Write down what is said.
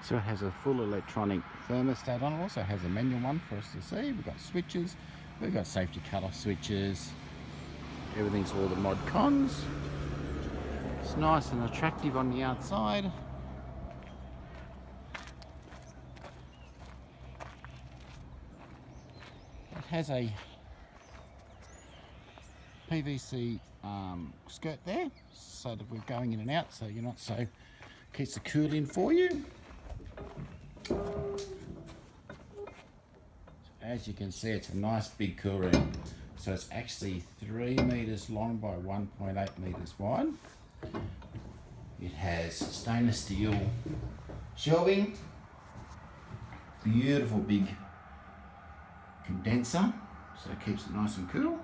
So it has a full electronic thermostat on. It also has a manual one for us to see. We've got switches, we've got safety cut-off switches. Everything's all the mod cons. It's nice and attractive on the outside. It has a PVC skirt there, so that we're going in and out, so you're not so, keeps the cool in for you. As you can see, it's a nice big cool room. So it's actually 3 meters long by 1.8 meters wide. It has stainless steel shelving, beautiful big condenser, so it keeps it nice and cool.